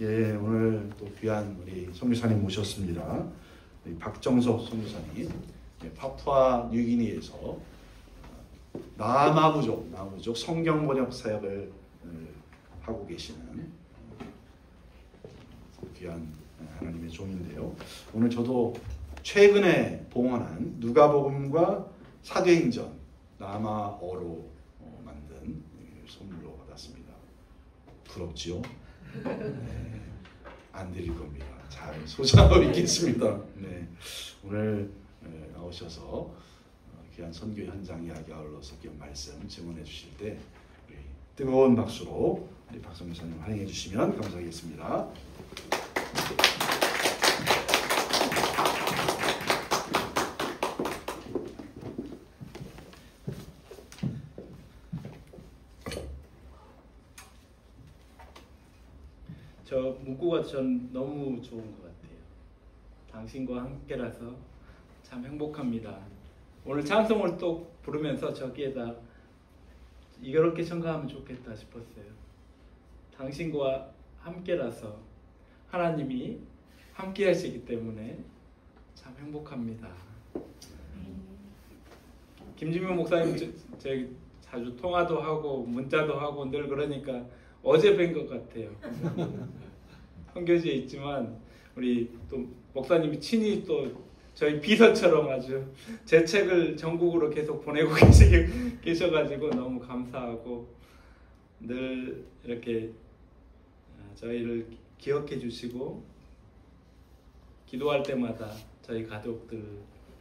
예, 오늘 또 귀한 우리 선교사님 모셨습니다. 우리 박정석 선교사님, 파푸아 뉴기니에서 나마부족 성경 번역 사역을 하고 계시는 귀한 하나님의 종인데요. 오늘 저도 최근에 봉헌한 누가복음과 사도행전 남아어로 만든 선물로 받았습니다. 부럽지요? 네, 안 드릴 겁니다. 잘 소장하고 있겠습니다. 네, 오늘 나오셔서 귀한 선교 현장 이야기 아울러서 귀한 말씀 증언해 주실 때 우리 뜨거운 박수로 우리 박선교사님 환영해 주시면 감사하겠습니다. 저 문구가 전 너무 좋은 것 같아요. 당신과 함께라서 참 행복합니다. 오늘 찬송을 또 부르면서 저기에다 이렇게 청가하면 좋겠다 싶었어요. 당신과 함께라서 하나님이 함께 하시기 때문에 참 행복합니다. 김진명 목사님 저희 자주 통화도 하고 문자도 하고 늘 그러니까 어제 뵌 것 같아요. 선교지에 있지만 우리 또 목사님이 친히 또 저희 비서처럼 아주 제 책을 전국으로 계속 보내고 계셔가지고 너무 감사하고 늘 이렇게 저희를 기억해 주시고 기도할 때마다 저희 가족들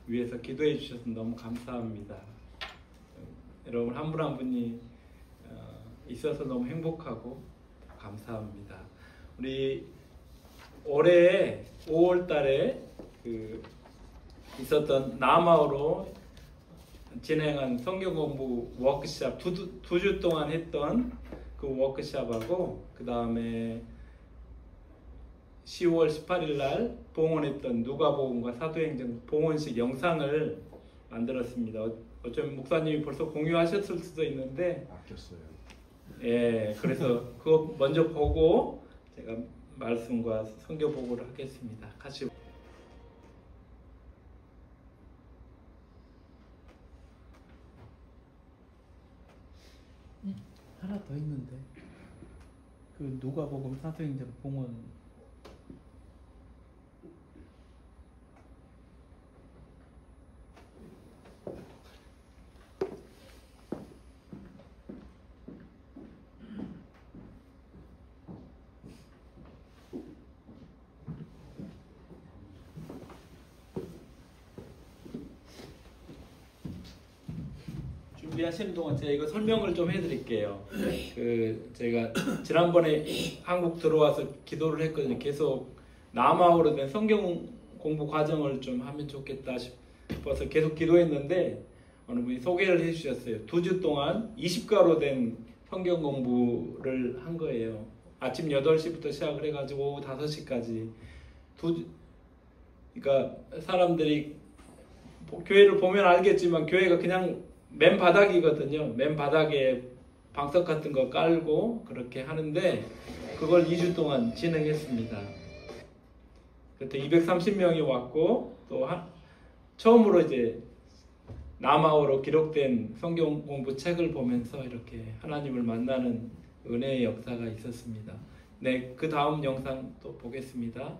위해서 기도해 주셔서 너무 감사합니다. 여러분 한 분 한 분이 있어서 너무 행복하고 감사합니다. 우리 올해 5월 달에 있었던 남아어로 진행한 성경 공부 워크숍 두 주 동안 했던 그 워크숍하고 그 다음에 10월 18일 날 봉헌했던 누가복음과 사도행전 봉헌식 영상을 만들었습니다. 어쩌면 목사님이 벌써 공유하셨을 수도 있는데 아꼈어요. 예, 그래서 그거 먼저 보고 제가 말씀과 선교 보고를 하겠습니다. 같이 하나 더 있는데 그 누가복음 사도행전 봉헌 준비하시는 동안 제가 이거 설명을 좀 해드릴게요. 제가 지난번에 한국 들어와서 기도를 했거든요. 계속 남아어로 된 성경 공부 과정을 좀 하면 좋겠다 싶어서 계속 기도했는데 어느 분이 소개를 해주셨어요. 2주 동안 20가로 된 성경 공부를 한 거예요. 아침 8시부터 시작을 해가지고 오후 5시까지 그러니까 사람들이 교회를 보면 알겠지만 교회가 그냥 맨 바닥이거든요. 맨 바닥에 방석 같은 거 깔고 그렇게 하는데 그걸 2주 동안 진행했습니다. 그때 230명이 왔고 또 처음으로 이제 남아어로 기록된 성경 공부 책을 보면서 이렇게 하나님을 만나는 은혜의 역사가 있었습니다. 네, 그 다음 영상 또 보겠습니다.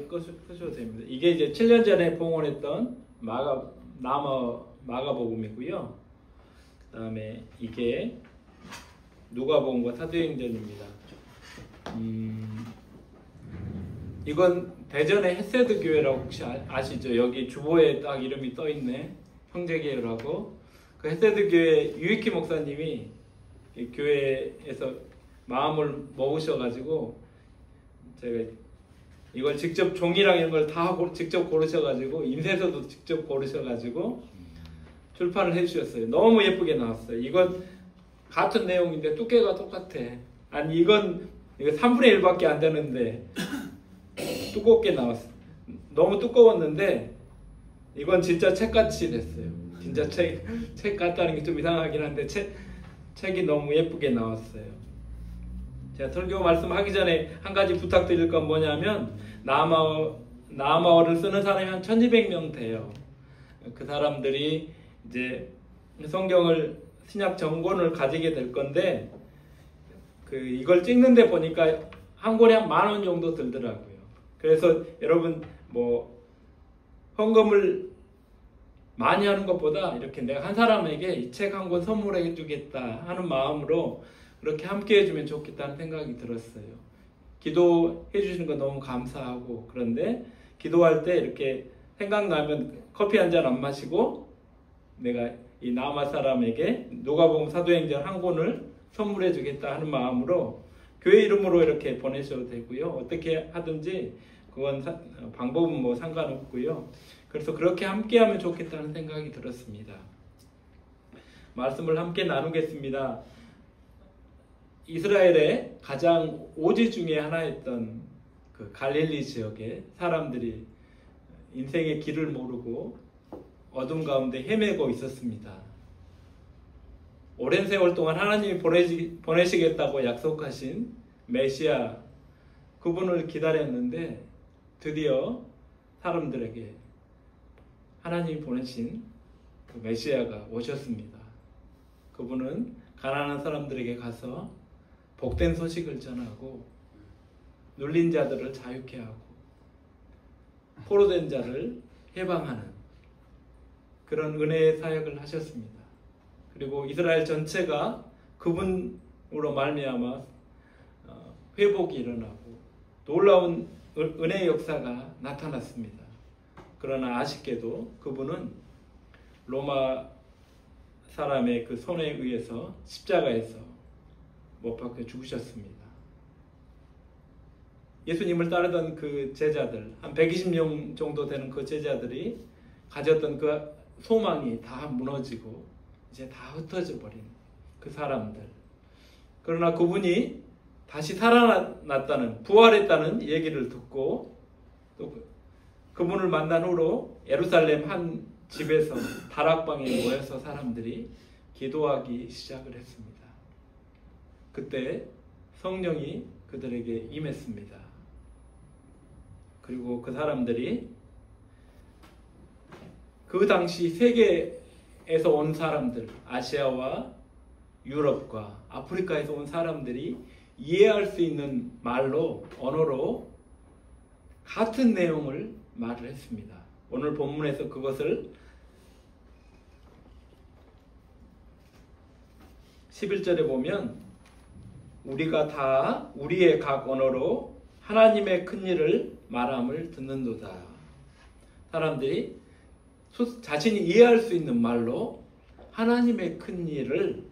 끄셔도 됩니다. 이게 이제 7년 전에 봉헌했던 마가복음이고요. 그 다음에 이게 누가복음과 사도행전입니다. 이건 대전의 헤세드 교회라고 혹시 아시죠? 여기 주보에 딱 이름이 떠 있네. 형제교회라고. 그 헤세드 교회 유익희 목사님이 이 교회에서 마음을 먹으셔가지고 제가 이걸 직접 종이랑 이런 걸 다 직접 고르셔가지고 인쇄서도 직접 고르셔가지고 출판을 해주셨어요. 너무 예쁘게 나왔어요. 이건 같은 내용인데 두께가 똑같아. 아니 이거 3분의 1밖에 안 되는데 두껍게 나왔어. 너무 두꺼웠는데 이건 진짜 책같이 됐어요. 진짜 책 같다는 게 좀 이상하긴 한데 책이 너무 예쁘게 나왔어요. 제가 설교 말씀하기 전에 한 가지 부탁드릴 건 뭐냐면 나아마어를 쓰는 사람이 한 1200명 돼요. 그 사람들이 이제 성경을 신약 전권을 가지게 될 건데 이걸 찍는데 보니까 한 권에 한 10,000원 정도 들더라고요. 그래서 여러분 뭐 헌금을 많이 하는 것보다 이렇게 내가 한 사람에게 이 책 한 권 선물해 주겠다 하는 마음으로 그렇게 함께 해주면 좋겠다는 생각이 들었어요. 기도해 주시는 거 너무 감사하고, 그런데 기도할 때 이렇게 생각나면 커피 한 잔 안 마시고 내가 이 남아 사람에게 누가복음 사도행전 한 권을 선물해 주겠다 하는 마음으로 교회 이름으로 이렇게 보내셔도 되고요. 어떻게 하든지 그건 방법은 뭐 상관없고요. 그래서 그렇게 함께 하면 좋겠다는 생각이 들었습니다. 말씀을 함께 나누겠습니다. 이스라엘의 가장 오지 중에 하나였던 그 갈릴리 지역의 사람들이 인생의 길을 모르고 어둠 가운데 헤매고 있었습니다. 오랜 세월 동안 하나님이 보내시겠다고 약속하신 메시아, 그분을 기다렸는데 드디어 사람들에게 하나님이 보내신 그 메시아가 오셨습니다. 그분은 가난한 사람들에게 가서 복된 소식을 전하고 눌린 자들을 자유케 하고 포로된 자를 해방하는 그런 은혜의 사역을 하셨습니다. 그리고 이스라엘 전체가 그분으로 말미암아 회복이 일어나고 놀라운 은혜의 역사가 나타났습니다. 그러나 아쉽게도 그분은 로마 사람의 그 손에 의해서 십자가에서 못 박혀 죽으셨습니다. 예수님을 따르던 그 제자들, 한 120명 정도 되는 그 제자들이 가졌던 그 소망이 다 무너지고 이제 다 흩어져 버린 그 사람들. 그러나 그분이 다시 살아났다는, 부활했다는 얘기를 듣고 또 그분을 만난 후로 예루살렘 한 집에서 다락방에 모여서 사람들이 기도하기 시작을 했습니다. 그때 성령이 그들에게 임했습니다. 그리고 그 사람들이 그 당시 세계에서 온 사람들, 아시아와 유럽과 아프리카에서 온 사람들이 이해할 수 있는 말로, 언어로 같은 내용을 말을 했습니다. 오늘 본문에서 그것을 11절에 보면 우리가 다 우리의 각 언어로 하나님의 큰 일을 말함을 듣는도다. 사람들이 자신이 이해할 수 있는 말로 하나님의 큰 일을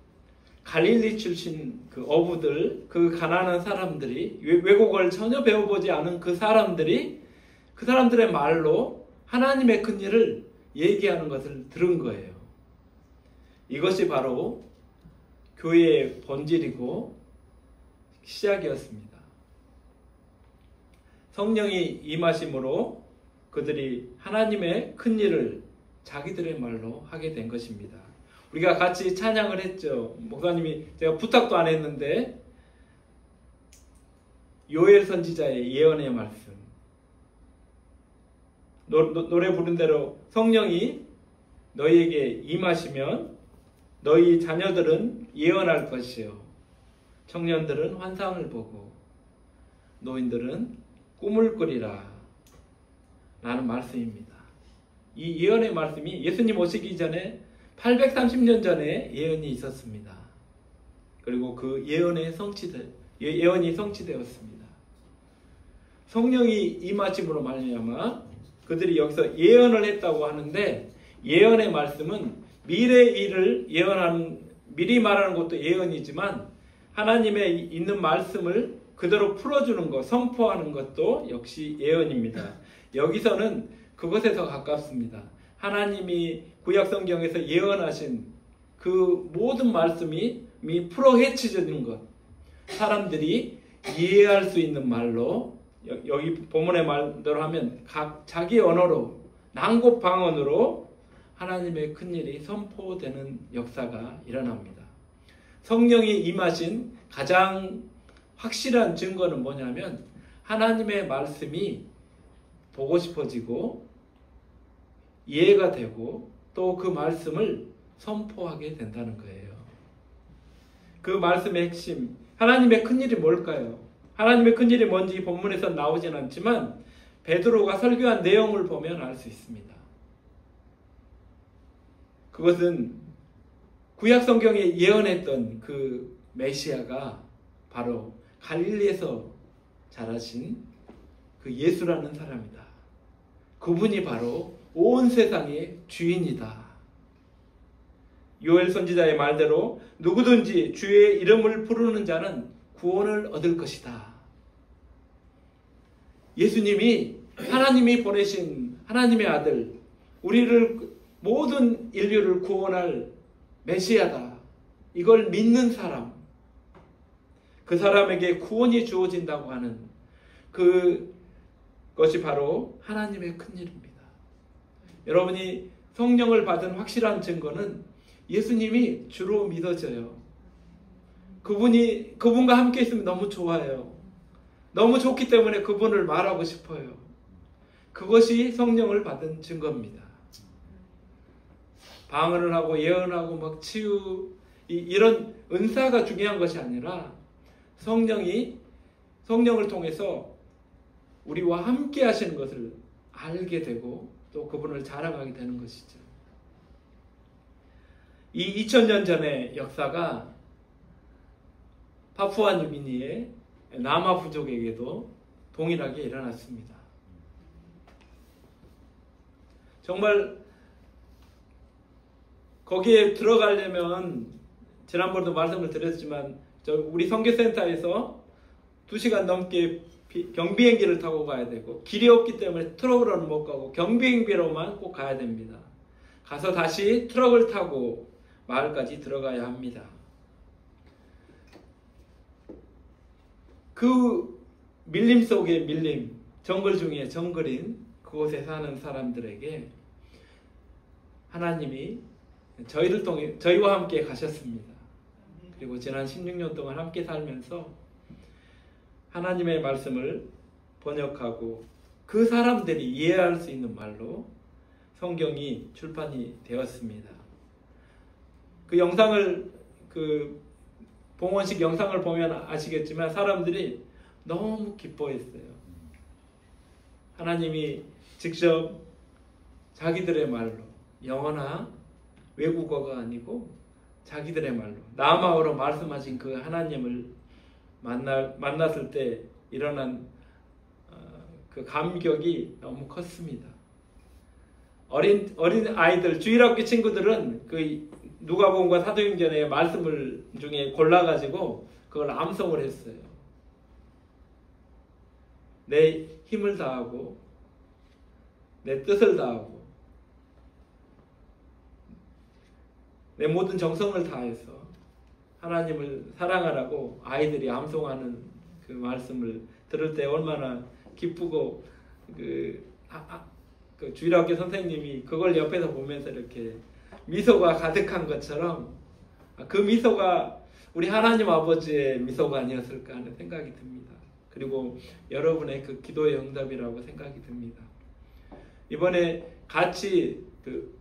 갈릴리 출신 그 어부들, 그 가난한 사람들이, 외국어를 전혀 배워보지 않은 그 사람들이 그 사람들의 말로 하나님의 큰 일을 얘기하는 것을 들은 거예요. 이것이 바로 교회의 본질이고 시작이었습니다. 성령이 임하심으로 그들이 하나님의 큰 일을 자기들의 말로 하게 된 것입니다. 우리가 같이 찬양을 했죠. 목사님이, 제가 부탁도 안 했는데 요엘 선지자의 예언의 말씀, 노래 부른 대로 성령이 너희에게 임하시면 너희 자녀들은 예언할 것이요, 청년들은 환상을 보고 노인들은 꿈을 꾸리라. 라는 말씀입니다. 이 예언의 말씀이 예수님 오시기 전에 830년 전에 예언이 있었습니다. 그리고 그 예언이 성취되었습니다. 성령이 임하심으로 말미암아 그들이 여기서 예언을 했다고 하는데, 예언의 말씀은 미래의 일을 미리 말하는 것도 예언이지만 하나님의 있는 말씀을 그대로 풀어주는 것, 선포하는 것도 역시 예언입니다. 여기서는 그것에 더 가깝습니다. 하나님이 구약 성경에서 예언하신 그 모든 말씀이 풀어헤쳐지는 것, 사람들이 이해할 수 있는 말로, 여기 본문의 말대로 하면 자기 언어로, 난곳방언으로 하나님의 큰일이 선포되는 역사가 일어납니다. 성령이 임하신 가장 확실한 증거는 뭐냐면 하나님의 말씀이 보고 싶어지고 이해가 되고 또 그 말씀을 선포하게 된다는 거예요. 그 말씀의 핵심, 하나님의 큰일이 뭘까요? 하나님의 큰일이 뭔지 본문에서 나오진 않지만 베드로가 설교한 내용을 보면 알 수 있습니다. 그것은 구약 성경에 예언했던 그 메시아가 바로 갈릴리에서 자라신 그 예수라는 사람이다. 그분이 바로 온 세상의 주인이다. 요엘 선지자의 말대로 누구든지 주의 이름을 부르는 자는 구원을 얻을 것이다. 예수님이 하나님이 보내신 하나님의 아들, 우리를 모든 인류를 구원할 메시아다. 이걸 믿는 사람, 그 사람에게 구원이 주어진다고 하는 그것이 바로 하나님의 큰일입니다. 여러분이 성령을 받은 확실한 증거는 예수님이 주로 믿어져요. 그분과 함께 있으면 너무 좋아요. 너무 좋기 때문에 그분을 말하고 싶어요. 그것이 성령을 받은 증거입니다. 방언을 하고 예언하고 막 치유, 이런 은사가 중요한 것이 아니라 성령을 통해서 우리와 함께 하시는 것을 알게 되고 또 그분을 자랑하게 되는 것이죠. 이 2000년 전의 역사가 파푸아뉴기니의 남아 부족에게도 동일하게 일어났습니다. 정말 거기에 들어가려면 지난번에도 말씀을 드렸지만 우리 선교센터에서 2시간 넘게 경비행기를 타고 가야 되고 길이 없기 때문에 트럭으로는 못 가고 경비행기로만 꼭 가야 됩니다. 가서 다시 트럭을 타고 마을까지 들어가야 합니다. 그 밀림 속의 밀림, 정글 중에 정글인 그곳에 사는 사람들에게 하나님이 저희를 통해 저희와 함께 가셨습니다. 그리고 지난 16년 동안 함께 살면서 하나님의 말씀을 번역하고 그 사람들이 이해할 수 있는 말로 성경이 출판이 되었습니다. 그 영상을, 그 봉헌식 영상을 보면 아시겠지만 사람들이 너무 기뻐했어요. 하나님이 직접 자기들의 말로, 영어나 외국어가 아니고 자기들의 말로 남아어로 말씀하신 그 하나님을 만났을 때 일어난 그 감격이 너무 컸습니다. 어린 아이들, 주일학교 친구들은 그 누가복음과 사도행전의 말씀을 중에 골라가지고 그걸 암송을 했어요. 내 힘을 다하고 내 뜻을 다하고 내 모든 정성을 다해서 하나님을 사랑하라고 아이들이 암송하는 그 말씀을 들을 때 얼마나 기쁘고 그 주일학교 선생님이 그걸 옆에서 보면서 이렇게 미소가 가득한 것처럼 그 미소가 우리 하나님 아버지의 미소가 아니었을까 하는 생각이 듭니다. 그리고 여러분의 그 기도의 응답이라고 생각이 듭니다. 이번에 같이 그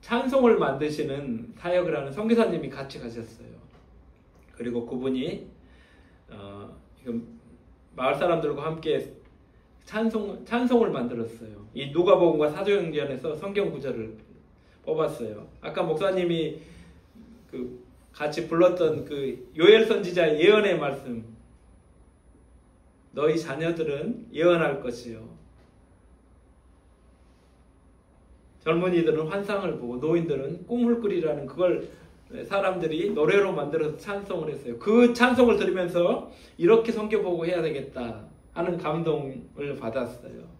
찬송을 만드시는 사역을 하는 선교사님이 같이 가셨어요. 그리고 그분이 마을 사람들과 함께 찬송을 만들었어요. 이 누가복음과 사도행전에서 성경 구절을 뽑았어요. 아까 목사님이 그 같이 불렀던 그 요엘 선지자의 예언의 말씀, 너희 자녀들은 예언할 것이요, 젊은이들은 환상을 보고 노인들은 꿈을 꾸리라는 그걸 사람들이 노래로 만들어서 찬송을 했어요. 그 찬송을 들으면서 이렇게 성경 보고 해야 되겠다 하는 감동을 받았어요.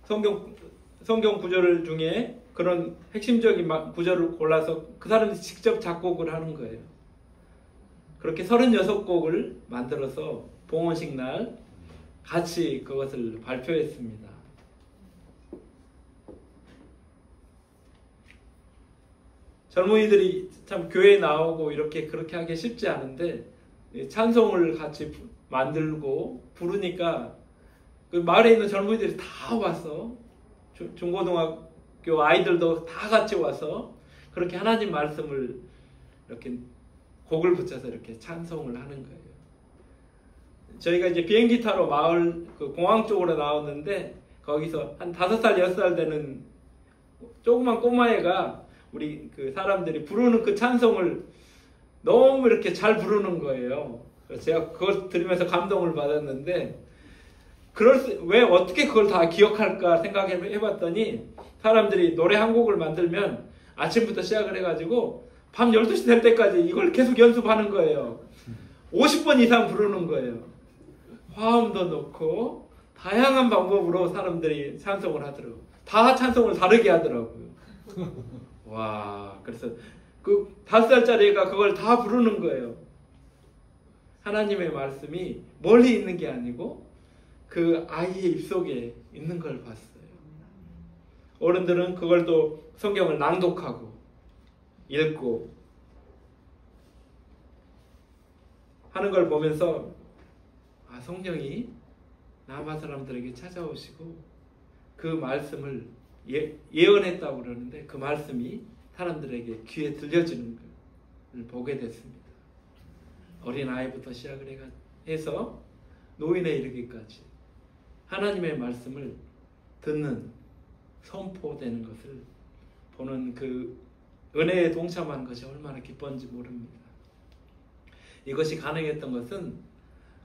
성경 구절 중에 그런 핵심적인 구절을 골라서 그 사람이 직접 작곡을 하는 거예요. 그렇게 36곡을 만들어서 봉헌식 날 같이 그것을 발표했습니다. 젊은이들이 참 교회에 나오고 그렇게 하기 쉽지 않은데 찬송을 같이 만들고 부르니까 그 마을에 있는 젊은이들이 다 와서, 중고등학교 아이들도 다 같이 와서 그렇게 하나님 말씀을 이렇게 곡을 붙여서 이렇게 찬송을 하는 거예요. 저희가 이제 비행기 타러 마을 그 공항 쪽으로 나왔는데 거기서 한 5살, 6살 되는 조그만 꼬마애가 우리 그 사람들이 부르는 그 찬송을 너무 이렇게 잘 부르는 거예요. 그래서 제가 그걸 들으면서 감동을 받았는데, 왜 어떻게 그걸 다 기억할까 생각해봤더니, 사람들이 노래 한 곡을 만들면 아침부터 시작을 해가지고 밤 12시 될 때까지 이걸 계속 연습하는 거예요. 50번 이상 부르는 거예요. 화음도 넣고 다양한 방법으로 사람들이 찬송을 하더라고요. 다 찬송을 다르게 하더라고요. 와, 그래서 그 5살짜리 애가 그걸 다 부르는 거예요. 하나님의 말씀이 멀리 있는 게 아니고 그 아이의 입속에 있는 걸 봤어요. 어른들은 그걸 또 성경을 낭독하고 읽고 하는 걸 보면서, 아, 성령이 남아 사람들에게 찾아오시고 그 말씀을 예언했다고 그러는데 그 말씀이 사람들에게 귀에 들려지는 걸 보게 됐습니다. 어린아이부터 시작을 해서 노인에 이르기까지 하나님의 말씀을 듣는, 선포되는 것을 보는 그 은혜에 동참한 것이 얼마나 기쁜지 모릅니다. 이것이 가능했던 것은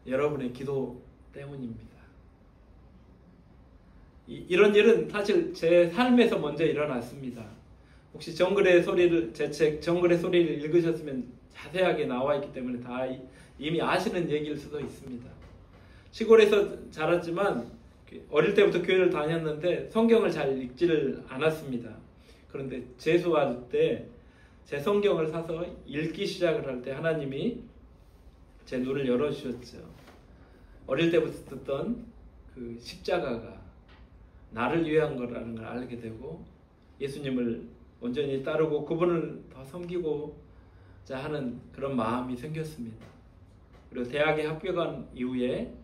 여러분의 기도 때문입니다. 이런 일은 사실 제 삶에서 먼저 일어났습니다. 혹시 정글의 소리를, 제 책 정글의 소리를 읽으셨으면 자세하게 나와 있기 때문에 다 이미 아시는 얘기일 수도 있습니다. 시골에서 자랐지만 어릴 때부터 교회를 다녔는데 성경을 잘 읽지를 않았습니다. 그런데 재수할 때 제 성경을 사서 읽기 시작을 할 때 하나님이 제 눈을 열어주셨죠. 어릴 때부터 듣던 그 십자가가 나를 위한 거라는 걸 알게 되고, 예수님을 온전히 따르고 그분을 더 섬기고자 하는 그런 마음이 생겼습니다. 그리고 대학에 합격한 이후에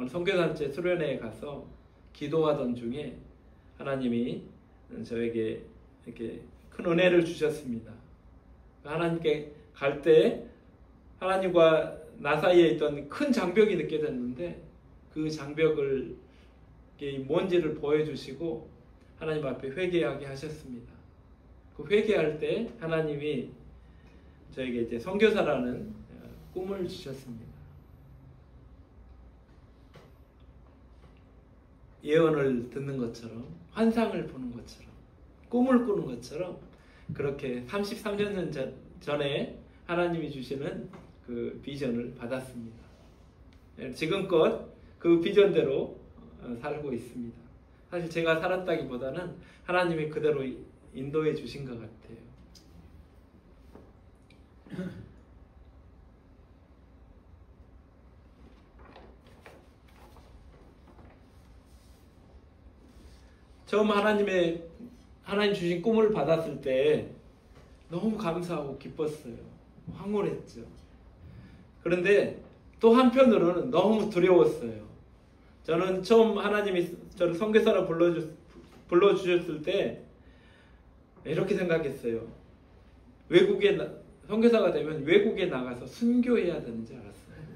선교단체 수련회에 가서 기도하던 중에 하나님이 저에게 이렇게 큰 은혜를 주셨습니다. 하나님께 갈 때 하나님과 나 사이에 있던 큰 장벽이 느껴졌는데 그 장벽을 뭔지를 보여주시고 하나님 앞에 회개하게 하셨습니다. 그 회개할 때 하나님이 저에게 이제 선교사라는 꿈을 주셨습니다. 예언을 듣는 것처럼, 환상을 보는 것처럼, 꿈을 꾸는 것처럼 그렇게 33년 전에 하나님이 주시는 그 비전을 받았습니다. 지금껏 그 비전대로 살고 있습니다. 사실 제가 살았다기보다는 하나님이 그대로 인도해 주신 것 같아요. 처음 하나님 주신 꿈을 받았을 때 너무 감사하고 기뻤어요. 황홀했죠. 그런데 또 한편으로는 너무 두려웠어요. 저는 처음 하나님이 저를 선교사로 불러주셨을 때 이렇게 생각했어요. 선교사가 되면 외국에 나가서 순교해야 되는지 알았어요.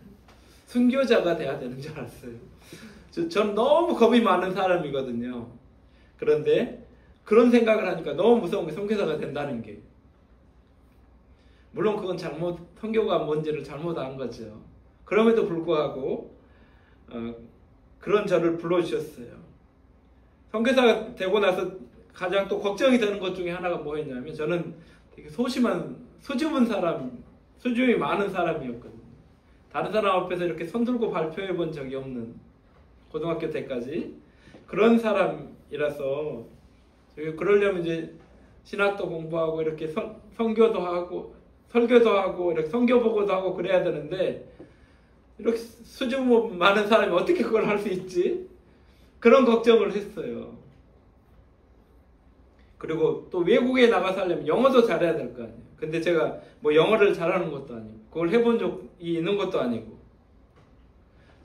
순교자가 돼야 되는 줄 알았어요. 전 너무 겁이 많은 사람이거든요. 그런데 그런 생각을 하니까 너무 무서운 게 선교사가 된다는 게. 물론 그건 선교가 뭔지를 잘못 안 거죠. 그럼에도 불구하고 그런 저를 불러주셨어요. 선교사가 되고 나서 가장 또 걱정이 되는 것 중에 하나가 뭐였냐면, 저는 되게 수줍은 사람, 수줍음이 많은 사람이었거든요. 다른 사람 앞에서 이렇게 손들고 발표해 본 적이 없는, 고등학교 때까지 그런 사람이라서, 그러려면 이제 신학도 공부하고 이렇게 선교도 하고 설교도 하고 이렇게 선교 보고도 하고 그래야 되는데, 이렇게 수줍음 많은 사람이 어떻게 그걸 할 수 있지? 그런 걱정을 했어요. 그리고 또 외국에 나가 살려면 영어도 잘해야 될 거 아니에요. 근데 제가 뭐 영어를 잘하는 것도 아니고 그걸 해본 적이 있는 것도 아니고,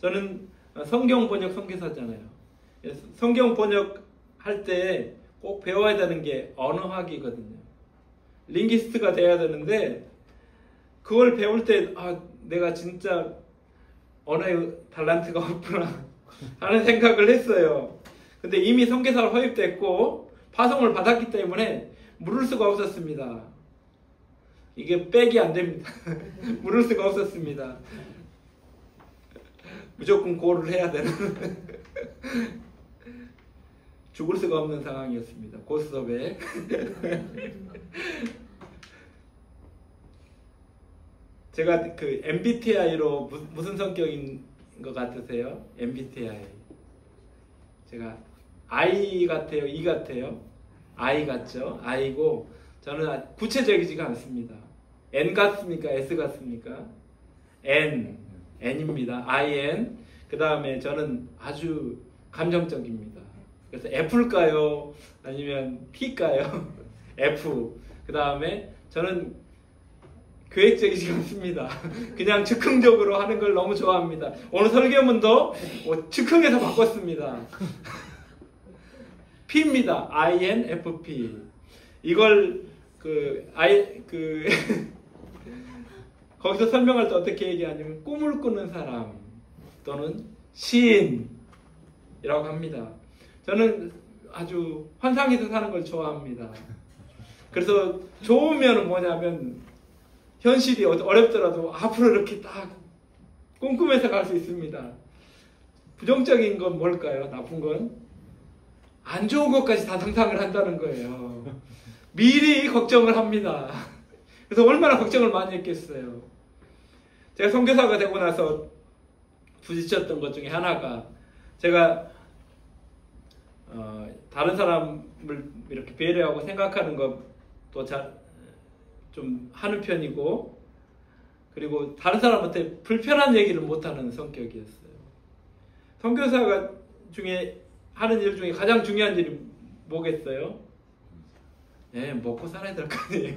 저는 성경 번역 선교사잖아요. 성경 번역 할 때 꼭 배워야 되는 게 언어학이거든요. 링기스트가 돼야 되는데, 그걸 배울 때 내가 진짜 언어의 달란트가 없구나 하는 생각을 했어요. 근데 이미 선교사로 허입됐고 파송을 받았기 때문에 물을 수가 없었습니다. 이게 백이 안 됩니다. 물을 수가 없었습니다. 무조건 고를 해야 되는 죽을 수가 없는 상황이었습니다. 고스톱에. 제가 그 MBTI로 무슨 성격인 것 같으세요? MBTI. 제가 I 같아요? E 같아요? I 같죠? I고, 저는 구체적이지가 않습니다. N 같습니까? S 같습니까? N입니다. IN. 그 다음에 저는 아주 감정적입니다. 그래서 F일까요? 아니면 P일까요? F. 그 다음에 저는 계획적이지 않습니다. 그냥 즉흥적으로 하는 걸 너무 좋아합니다. 오늘 설교문도 즉흥해서 바꿨습니다. P입니다. INFP. 이걸 거기서 설명할 때 어떻게 얘기하냐면, 꿈을 꾸는 사람 또는 시인이라고 합니다. 저는 아주 환상에서 사는 걸 좋아합니다. 그래서 좋으면 뭐냐면, 현실이 어렵더라도 앞으로 이렇게 딱 꿈꾸면서 갈 수 있습니다. 부정적인 건 뭘까요? 나쁜 건? 안 좋은 것까지 다 상상을 한다는 거예요. 미리 걱정을 합니다. 그래서 얼마나 걱정을 많이 했겠어요. 제가 선교사가 되고 나서 부딪혔던 것 중에 하나가, 제가 다른 사람을 이렇게 배려하고 생각하는 것도 좀 하는 편이고, 그리고 다른 사람한테 불편한 얘기를 못하는 성격이었어요. 선교사가 중에 하는 일 중에 가장 중요한 일이 뭐겠어요? 먹고 살아야 될 거 아니에요.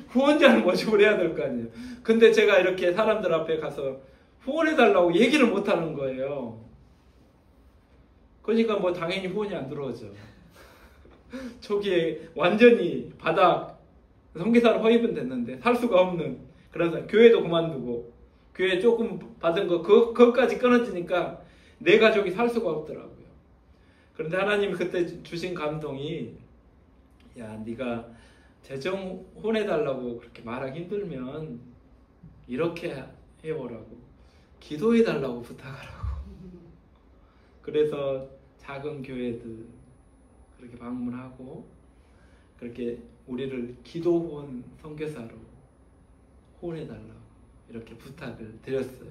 후원자를 모집을 해야 될 거 아니에요. 근데 제가 이렇게 사람들 앞에 가서 후원해달라고 얘기를 못하는 거예요. 그러니까 뭐 당연히 후원이 안 들어오죠. 초기에 완전히 바닥, 선교사로 허입은 됐는데 살 수가 없는, 그래서 교회도 그만두고 교회 조금 받은 그것까지 끊어지니까 내 가족이 살 수가 없더라고요. 그런데 하나님이 그때 주신 감동이, 야, 네가 재정 후원해달라고 그렇게 말하기 힘들면 이렇게 해보라고, 기도해달라고 부탁하라고. 그래서 작은 교회들 그렇게 방문하고 그렇게 우리를 기도 후원 선교사로 후원해달라고 이렇게 부탁을 드렸어요.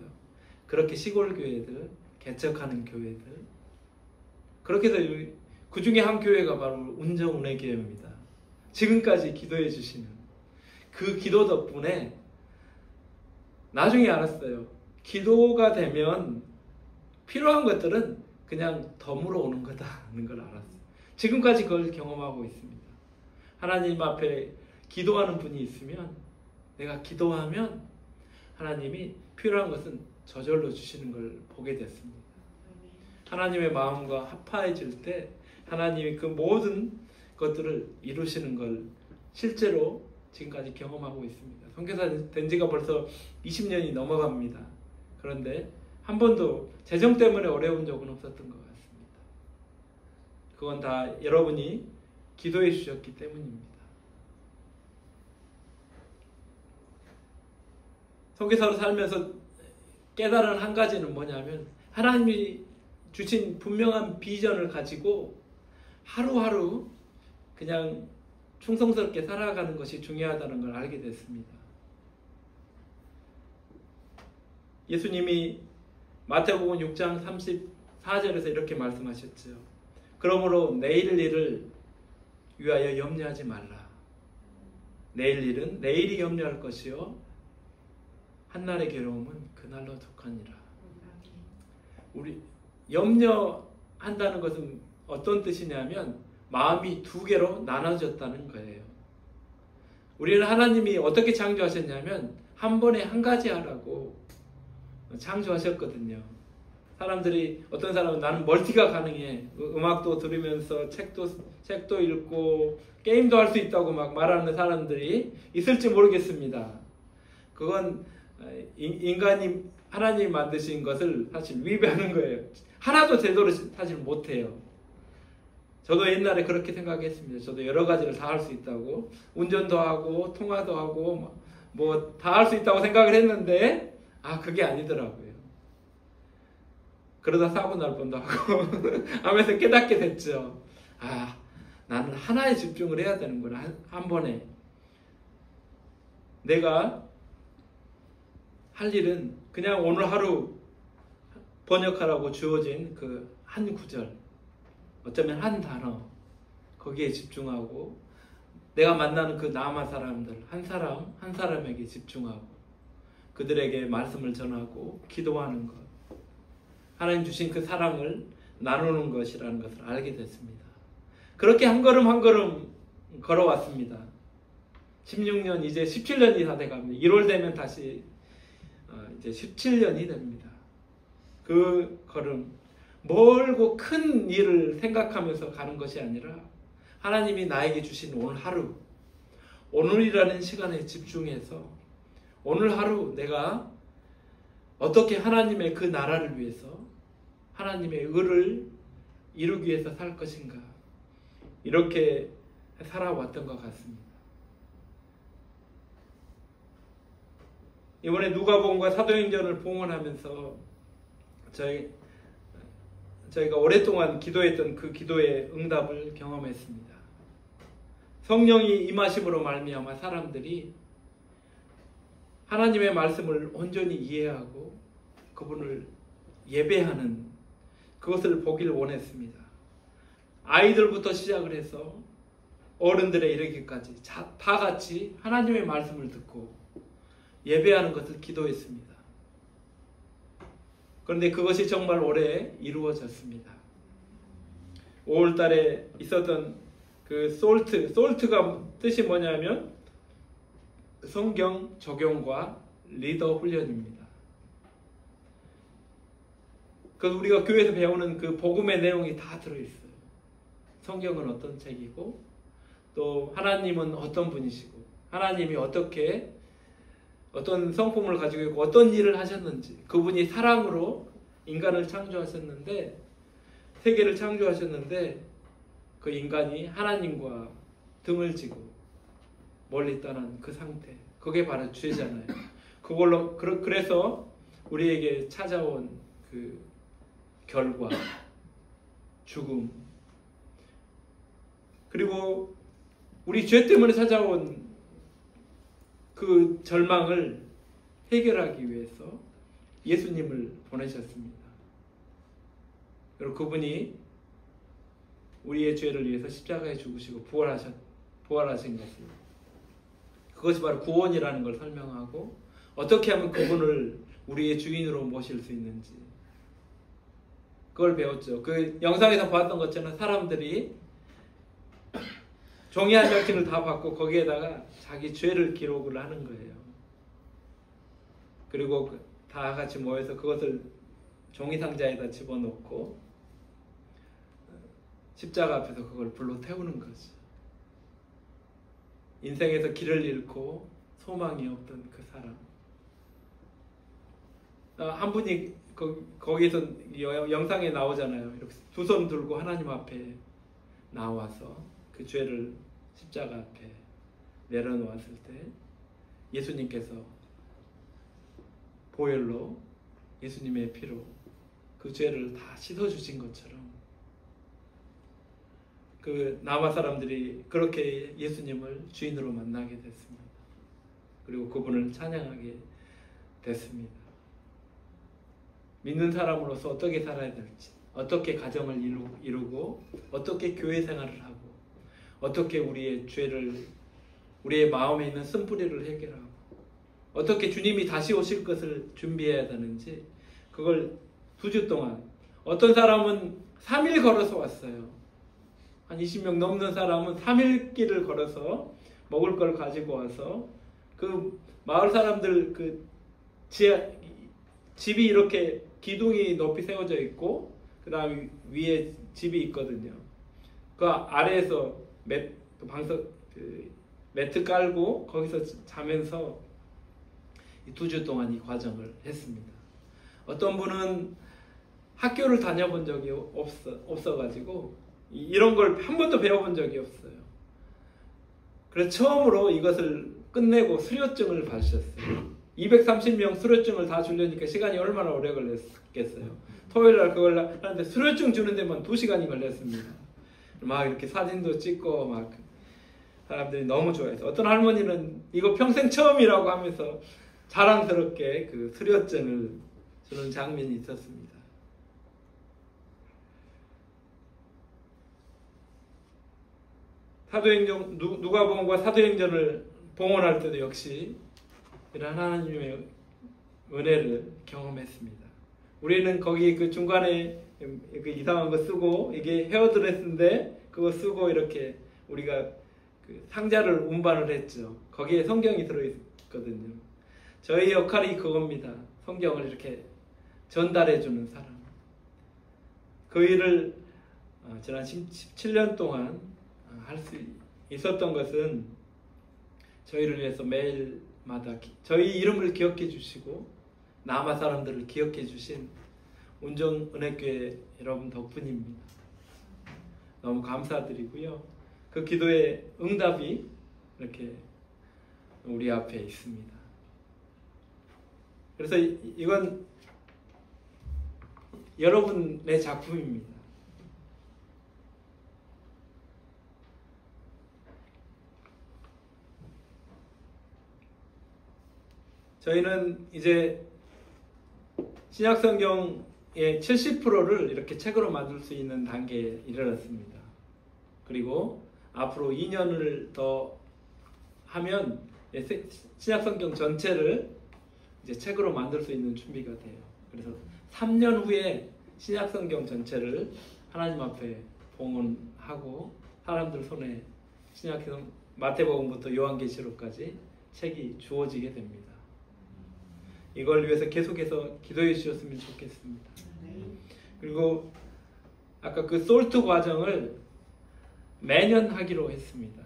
그렇게 시골 교회들, 개척하는 교회들, 그렇게 해서 그 중에 한 교회가 바로 운정운해교회입니다. 지금까지 기도해 주시는 그 기도 덕분에 나중에 알았어요. 기도가 되면 필요한 것들은 그냥 덤으로 오는 거다는 걸 알았어요. 지금까지 그걸 경험하고 있습니다. 하나님 앞에 기도하는 분이 있으면, 내가 기도하면 하나님이 필요한 것은 저절로 주시는 걸 보게 됐습니다. 하나님의 마음과 합하해질 때 하나님이 그 모든 것들을 이루시는 걸 실제로 지금까지 경험하고 있습니다. 선교사 된 지가 벌써 20년이 넘어갑니다. 그런데 한 번도 재정 때문에 어려운 적은 없었던 것 같습니다. 그건 다 여러분이 기도해 주셨기 때문입니다. 속에서 살면서 깨달은 한 가지는 뭐냐면 하나님이 주신 분명한 비전을 가지고 하루하루 그냥 충성스럽게 살아가는 것이 중요하다는 걸 알게 됐습니다. 예수님이 마태복음 6장 34절에서 이렇게 말씀하셨죠. 그러므로 내일 일을 위하여 염려하지 말라. 내일 일은 내일이 염려할 것이요 한날의 괴로움은 그날로 독하니라. 우리 염려한다는 것은 어떤 뜻이냐면 마음이 두 개로 나눠졌다는 거예요. 우리는 하나님이 어떻게 창조하셨냐면 한 번에 한 가지 하라고 창조하셨거든요. 사람들이 어떤 사람은 나는 멀티가 가능해. 음악도 들으면서 책도 읽고 게임도 할 수 있다고 막 말하는 사람들이 있을지 모르겠습니다. 그건 인간이 하나님이 만드신 것을 사실 위배하는 거예요. 하나도 제대로 사실 못해요. 저도 옛날에 그렇게 생각했습니다. 저도 여러 가지를 다 할 수 있다고. 운전도 하고 통화도 하고 뭐 다 할 수 있다고 생각을 했는데 그게 아니더라고요. 그러다 사고 날 뻔도 하고 하면서 깨닫게 됐죠. 나는 하나에 집중을 해야 되는구나. 한 번에. 내가 할 일은 그냥 오늘 하루 번역하라고 주어진 그 한 구절, 어쩌면 한 단어, 거기에 집중하고 내가 만나는 그 남아 사람들 한 사람 한 사람에게 집중하고 그들에게 말씀을 전하고 기도하는 것, 하나님 주신 그 사랑을 나누는 것이라는 것을 알게 됐습니다. 그렇게 한 걸음 한 걸음 걸어왔습니다. 16년 이제 17년이 다 돼갑니다. 1월 되면 다시 이제 17년이 됩니다. 그 걸음 멀고 큰 일을 생각하면서 가는 것이 아니라 하나님이 나에게 주신 오늘 하루, 오늘이라는 시간에 집중해서 오늘 하루 내가 어떻게 하나님의 그 나라를 위해서 하나님의 의를 이루기 위해서 살 것인가, 이렇게 살아왔던 것 같습니다. 이번에 누가복음과 사도행전을 봉헌하면서 저희가 오랫동안 기도했던 그 기도의 응답을 경험했습니다. 성령이 임하심으로 말미암아 사람들이 하나님의 말씀을 온전히 이해하고 그분을 예배하는 그것을 보길 원했습니다. 아이들부터 시작을 해서 어른들에 이르기까지 다 같이 하나님의 말씀을 듣고 예배하는 것을 기도했습니다. 그런데 그것이 정말 올해 이루어졌습니다. 5월 달에 있었던 그 솔트가 뜻이 뭐냐면 성경 적용과 리더 훈련입니다. 그래서 우리가 교회에서 배우는 그 복음의 내용이 다 들어있어요. 성경은 어떤 책이고 또 하나님은 어떤 분이시고 하나님이 어떤 성품을 가지고 있고 어떤 일을 하셨는지, 그분이 사랑으로 인간을 창조하셨는데, 세계를 창조하셨는데 그 인간이 하나님과 등을 지고 멀리 떠난 그 상태, 그게 바로 죄잖아요. 그래서 우리에게 찾아온 그 결과, 죽음, 그리고 우리 죄 때문에 찾아온 그 절망을 해결하기 위해서 예수님을 보내셨습니다. 그리고 그분이 우리의 죄를 위해서 십자가에 죽으시고 부활하신 것을, 그것이 바로 구원이라는 걸 설명하고 어떻게 하면 그분을 우리의 주인으로 모실 수 있는지 그걸 배웠죠. 그 영상에서 봤던 것처럼 사람들이 종이 한 장씩을 다 받고 거기에다가 자기 죄를 기록을 하는 거예요. 그리고 다 같이 모여서 그것을 종이 상자에다 집어넣고 십자가 앞에서 그걸 불로 태우는 거죠. 인생에서 길을 잃고 소망이 없던 그 사람. 한 분이 거기서 영상에 나오잖아요. 이렇게 두 손 들고 하나님 앞에 나와서 그 죄를 십자가 앞에 내려놓았을 때 예수님께서 보혈로 예수님의 피로 그 죄를 다 씻어주신 것처럼 그 남아 사람들이 그렇게 예수님을 주인으로 만나게 됐습니다. 그리고 그분을 찬양하게 됐습니다. 믿는 사람으로서 어떻게 살아야 될지, 어떻게 가정을 이루고 어떻게 교회 생활을 하고 어떻게 우리의 죄를, 우리의 마음에 있는 쓴뿌리를 해결하고 어떻게 주님이 다시 오실 것을 준비해야 되는지, 그걸 2주 동안, 어떤 사람은 3일 걸어서 왔어요. 한 20명 넘는 사람은 3일 길을 걸어서 먹을 걸 가지고 와서 그 마을 사람들 그 집이 이렇게 기둥이 높이 세워져 있고 그 다음에 위에 집이 있거든요. 그 아래에서 매트 깔고 거기서 자면서 2주 동안 이 과정을 했습니다. 어떤 분은 학교를 다녀본 적이 없어가지고 이런 걸 한 번도 배워본 적이 없어요. 그래서 처음으로 이것을 끝내고 수료증을 받으셨어요. 230명 수료증을 다 주려니까 시간이 얼마나 오래 걸렸겠어요. 토요일날 그걸 하는데 수료증 주는 데만 2시간이 걸렸습니다. 막 이렇게 사진도 찍고 막 사람들이 너무 좋아해서 어떤 할머니는 이거 평생 처음이라고 하면서 자랑스럽게 그 수료증을 주는 장면이 있었습니다. 사도행전, 누가복음과 사도행전을 봉헌할 때도 역시 이런 하나님의 은혜를 경험했습니다. 우리는 거기 그 중간에 그 이상한 거 쓰고, 이게 헤어드레스인데 그거 쓰고 이렇게 우리가 그 상자를 운반을 했죠. 거기에 성경이 들어있거든요. 저희 역할이 그겁니다. 성경을 이렇게 전달해주는 사람. 그 일을 지난 17년 동안 할 수 있었던 것은 저희를 위해서 매일마다 저희 이름을 기억해 주시고 남아 사람들을 기억해 주신 운정은혜교회 여러분 덕분입니다. 너무 감사드리고요. 그 기도의 응답이 이렇게 우리 앞에 있습니다. 그래서 이건 여러분의 작품입니다. 저희는 이제 신약성경의 70%를 이렇게 책으로 만들 수 있는 단계에 이르렀습니다. 그리고 앞으로 2년을 더 하면 신약성경 전체를 이제 책으로 만들 수 있는 준비가 돼요. 그래서 3년 후에 신약성경 전체를 하나님 앞에 봉헌하고 사람들 손에 신약성 마태복음부터 요한계시록까지 책이 주어지게 됩니다. 이걸 위해서 계속해서 기도해 주셨으면 좋겠습니다. 그리고 아까 그 솔트 과정을 매년 하기로 했습니다.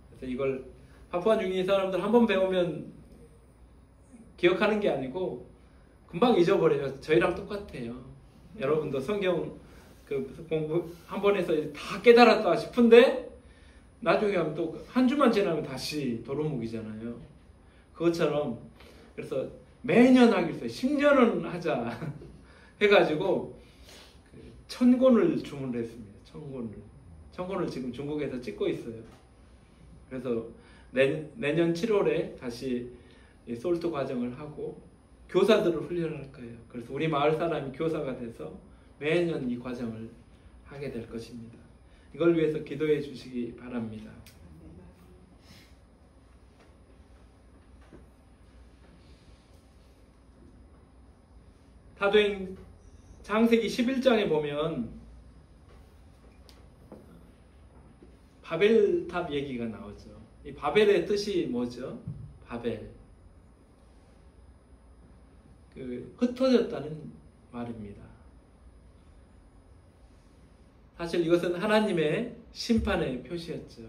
그래서 이걸 파푸아뉴기니 사람들 한번 배우면 기억하는 게 아니고 금방 잊어버려요. 저희랑 똑같아요. 여러분도 성경 그 공부 한 번 해서 다 깨달았다 싶은데 나중에 하면 또 한 주만 지나면 다시 도루묵이잖아요. 그것처럼 그래서 매년 하기로 해서 10년은 하자 해가지고 1000권을 주문을 했습니다. 1000권을 지금 중국에서 찍고 있어요. 그래서 내년 7월에 다시 솔트 과정을 하고 교사들을 훈련할 거예요. 그래서 우리 마을 사람이 교사가 돼서 매년 이 과정을 하게 될 것입니다. 이걸 위해서 기도해 주시기 바랍니다. 사도행 창세기 11장에 보면 바벨탑 얘기가 나오죠. 이 바벨의 뜻이 뭐죠? 바벨. 흩어졌다는 말입니다. 사실 이것은 하나님의 심판의 표시였죠.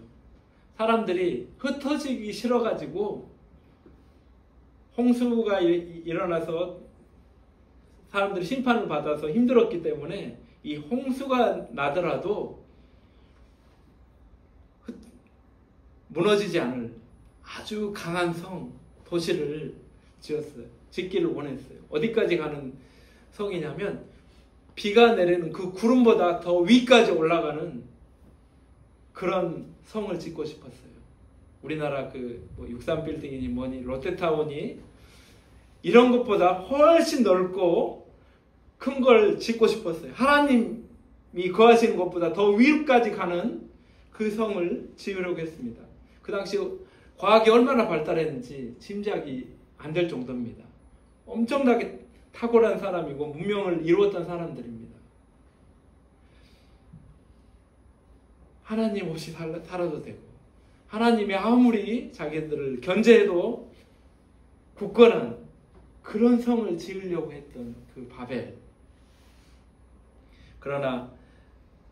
사람들이 흩어지기 싫어가지고 홍수가 일어나서 사람들이 심판을 받아서 힘들었기 때문에 이 홍수가 나더라도 무너지지 않을 아주 강한 성, 도시를 짓기를 원했어요. 어디까지 가는 성이냐면 비가 내리는 그 구름보다 더 위까지 올라가는 그런 성을 짓고 싶었어요. 우리나라 뭐 63빌딩이니 뭐니 롯데타운이 이런 것보다 훨씬 넓고 큰 걸 짓고 싶었어요. 하나님이 거하시는 것보다 더 위까지 가는 그 성을 지으려고 했습니다. 그 당시 과학이 얼마나 발달했는지 짐작이 안 될 정도입니다. 엄청나게 탁월한 사람이고 문명을 이루었던 사람들입니다. 하나님 없이 살아도 되고 하나님이 아무리 자기들을 견제해도 굳건한 그런 성을 지으려고 했던 그 바벨. 그러나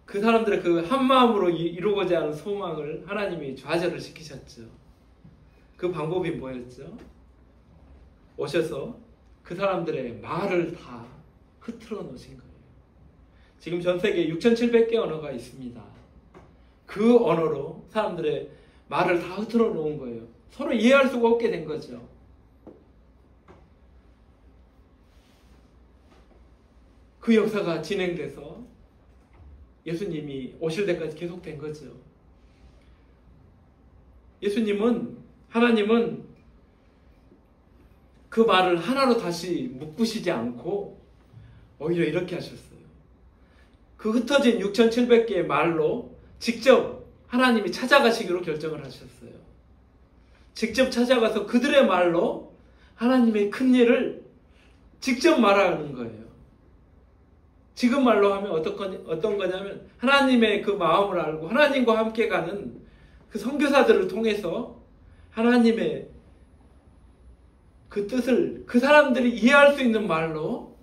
그 사람들의 그 한마음으로 이루고자 하는 소망을 하나님이 좌절을 시키셨죠. 그 방법이 뭐였죠? 오셔서 그 사람들의 말을 다 흐트러 놓으신 거예요. 지금 전 세계에 6,700개 언어가 있습니다. 그 언어로 사람들의 말을 다 흐트러 놓은 거예요. 서로 이해할 수가 없게 된 거죠. 그 역사가 진행돼서 예수님이 오실 때까지 계속된 거죠. 하나님은 그 말을 하나로 다시 묶으시지 않고 오히려 이렇게 하셨어요. 그 흩어진 6,700개의 말로 직접 하나님이 찾아가시기로 결정을 하셨어요. 직접 찾아가서 그들의 말로 하나님의 큰 일을 직접 말하는 거예요. 지금 말로 하면 어떤 거냐면 하나님의 그 마음을 알고 하나님과 함께 가는 그 선교사들을 통해서 하나님의 그 뜻을 그 사람들이 이해할 수 있는 말로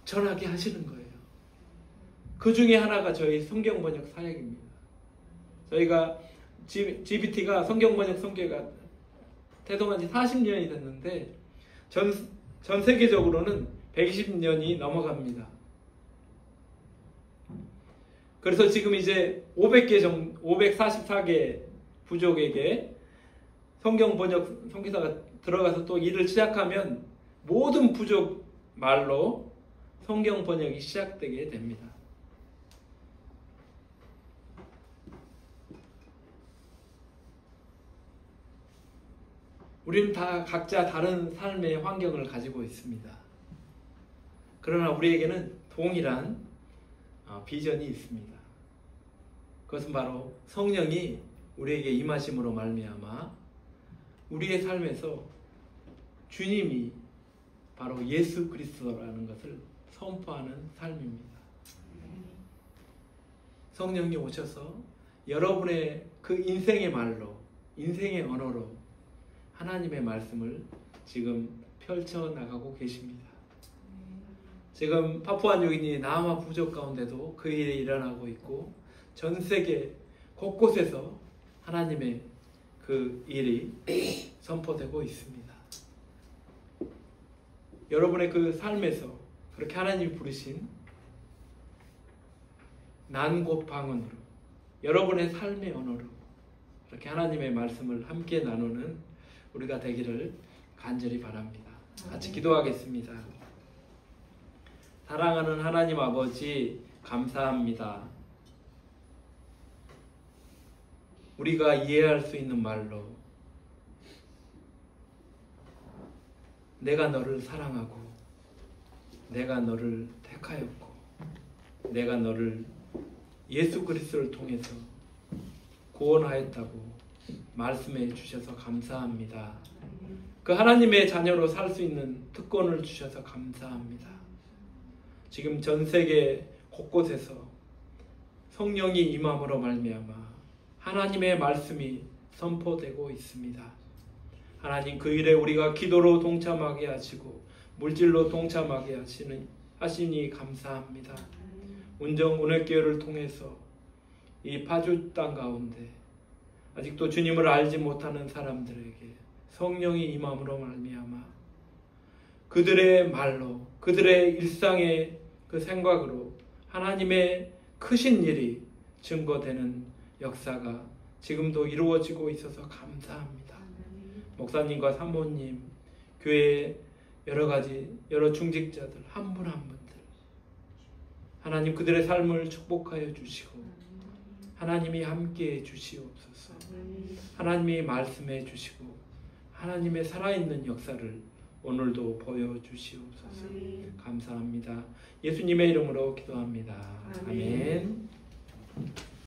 전하게 하시는 거예요. 그 중에 하나가 저희 성경 번역 사역입니다. 저희가 GBT가 성경 번역 선교가 태동한 지 40년이 됐는데 전 세계적으로는 120년이 넘어갑니다. 그래서 지금 이제 544개 부족에게 성경 번역 선교사가 들어가서 또 일을 시작하면 모든 부족 말로 성경 번역이 시작되게 됩니다. 우리는 다 각자 다른 삶의 환경을 가지고 있습니다. 그러나 우리에게는 동일한 비전이 있습니다. 그것은 바로 성령이 우리에게 임하심으로 말미암아 우리의 삶에서 주님이 바로 예수 그리스도라는 것을 선포하는 삶입니다. 성령이 오셔서 여러분의 그 인생의 말로, 인생의 언어로 하나님의 말씀을 지금 펼쳐나가고 계십니다. 지금 파푸아뉴기니 나아마 부족 가운데도 그 일이 일어나고 있고 전 세계 곳곳에서 하나님의 그 일이 선포되고 있습니다. 여러분의 그 삶에서 그렇게 하나님이 부르신 난곳 방언으로 여러분의 삶의 언어로 그렇게 하나님의 말씀을 함께 나누는 우리가 되기를 간절히 바랍니다. 같이 기도하겠습니다. 사랑하는 하나님 아버지 감사합니다. 우리가 이해할 수 있는 말로 내가 너를 사랑하고 내가 너를 택하였고 내가 너를 예수 그리스도를 통해서 구원하였다고 말씀해 주셔서 감사합니다. 그 하나님의 자녀로 살 수 있는 특권을 주셔서 감사합니다. 지금 전 세계 곳곳에서 성령이 임함으로 말미암아 하나님의 말씀이 선포되고 있습니다. 하나님 그 일에 우리가 기도로 동참하게 하시고 물질로 동참하게 하시니 감사합니다. 운정 운해교회를 통해서 이 파주 땅 가운데 아직도 주님을 알지 못하는 사람들에게 성령이 임함으로 말미암아 그들의 말로, 그들의 일상의 그 생각으로 하나님의 크신 일이 증거되는 역사가 지금도 이루어지고 있어서 감사합니다. 목사님과 사모님, 교회 여러 중직자들 한 분 한 분들 하나님 그들의 삶을 축복하여 주시고 하나님이 함께해 주시옵소서. 하나님이 말씀해 주시고 하나님의 살아있는 역사를 오늘도 보여주시옵소서. 감사합니다. 예수님의 이름으로 기도합니다. 아멘.